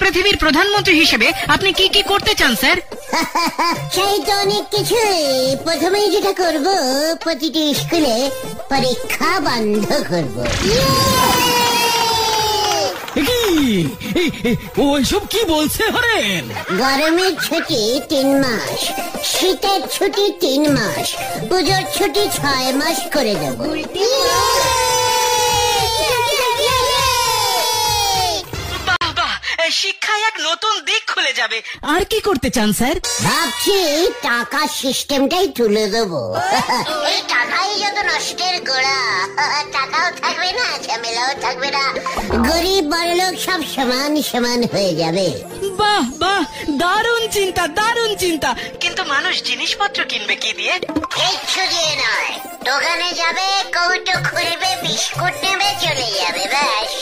পৃথিবীর প্রধানমন্ত্রী হিসেবে আপনি কি কি করতে চান স্যার? চাই তো অনেক কিছু। প্রথমেই যেটা করব, প্রতিটি স্কুলে পরীক্ষা বন্ধ করব। ওইসব কি বলছে হরেন? গরমের ছুটি 3 মাস, শীতের ছুটি 3 মাস, পুজোর ছুটি 6 মাস করে দেব। বাহ বাহ, শিক্ষায় এক নতুন দিক খুলে যাবে। আর কি করতে চান স্যার? ভাবছি টাকা সিস্টেমটাই তুলে দেবো। এই টাকাই যত নষ্টের গোড়া, টাকাও থাকবে না, ঝামেলাও থাকবে না, গরিব বড়লোক সব সমান সমান হয়ে যাবে। বাহ বাহ, দারুণ চিন্তা, দারুণ চিন্তা। কিন্তু মানুষ জিনিসপত্র কিনবে কি দিয়ে? কিচ্ছু দিয়ে নয়, দোকানে যাবে, কৌটো খুলবে, বিস্কুট নেবে, চলে যাবে, ব্যাস।